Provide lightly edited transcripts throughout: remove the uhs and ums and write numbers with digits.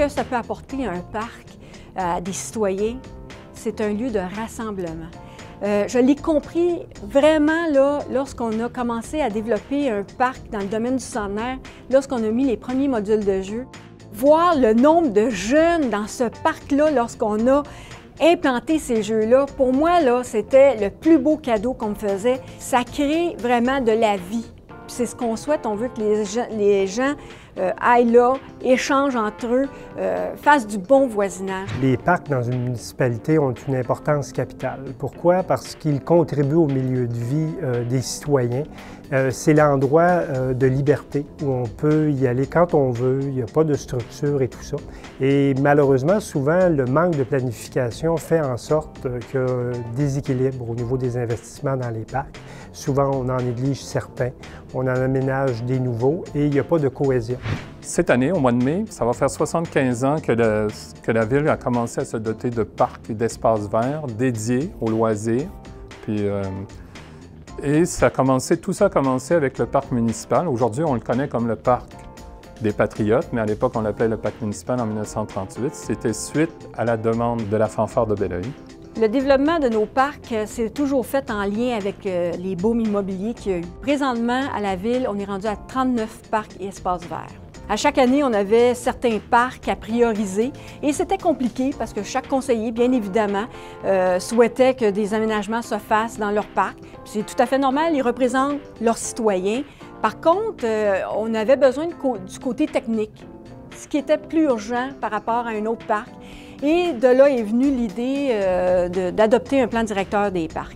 que ça peut apporter un parc à des citoyens, c'est un lieu de rassemblement. Je l'ai compris vraiment là, lorsqu'on a commencé à développer un parc dans le domaine du centenaire, lorsqu'on a mis les premiers modules de jeu. Voir le nombre de jeunes dans ce parc-là lorsqu'on a implanté ces jeux-là, pour moi, là, c'était le plus beau cadeau qu'on me faisait. Ça crée vraiment de la vie. C'est ce qu'on souhaite. On veut que les gens aillent là, échangent entre eux, fassent du bon voisinage. Les parcs dans une municipalité ont une importance capitale. Pourquoi? Parce qu'ils contribuent au milieu de vie des citoyens. C'est l'endroit de liberté où on peut y aller quand on veut, il n'y a pas de structure et tout ça. Et malheureusement, souvent, le manque de planification fait en sorte qu'il y a un déséquilibre au niveau des investissements dans les parcs. Souvent, on en néglige certains, on en aménage des nouveaux et il n'y a pas de cohésion. Cette année, au mois de mai, ça va faire 75 ans que la Ville a commencé à se doter de parcs et d'espaces verts dédiés aux loisirs. Et tout ça a commencé avec le parc municipal. Aujourd'hui, on le connaît comme le parc des Patriotes, mais à l'époque, on l'appelait le parc municipal en 1938. C'était suite à la demande de la fanfare de Belleuil. Le développement de nos parcs, c'est toujours fait en lien avec les booms immobiliers qu'il y a eu. Présentement, à la Ville, on est rendu à 39 parcs et espaces verts. À chaque année, on avait certains parcs à prioriser et c'était compliqué parce que chaque conseiller, bien évidemment, souhaitait que des aménagements se fassent dans leur parc. C'est tout à fait normal, ils représentent leurs citoyens. Par contre, on avait besoin du côté technique, ce qui était plus urgent par rapport à un autre parc. Et de là est venue l'idée d'adopter un plan directeur des parcs.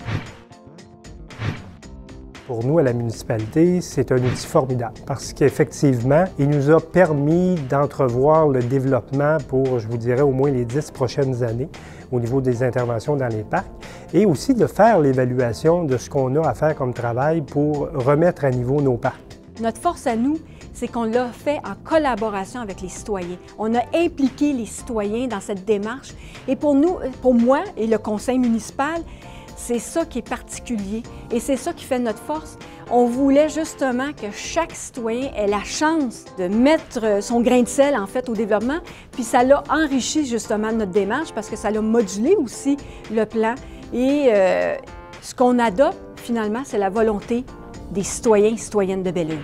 Pour nous, à la municipalité, c'est un outil formidable parce qu'effectivement, il nous a permis d'entrevoir le développement pour, je vous dirais, au moins les 10 prochaines années au niveau des interventions dans les parcs et aussi de faire l'évaluation de ce qu'on a à faire comme travail pour remettre à niveau nos parcs. Notre force à nous, c'est qu'on l'a fait en collaboration avec les citoyens. On a impliqué les citoyens dans cette démarche et pour moi et le conseil municipal, c'est ça qui est particulier et c'est ça qui fait notre force. On voulait justement que chaque citoyen ait la chance de mettre son grain de sel en fait au développement, puis ça l'a enrichi justement notre démarche parce que ça l'a modulé aussi le plan et ce qu'on adopte finalement, c'est la volonté des citoyens et citoyennes de Belleuil.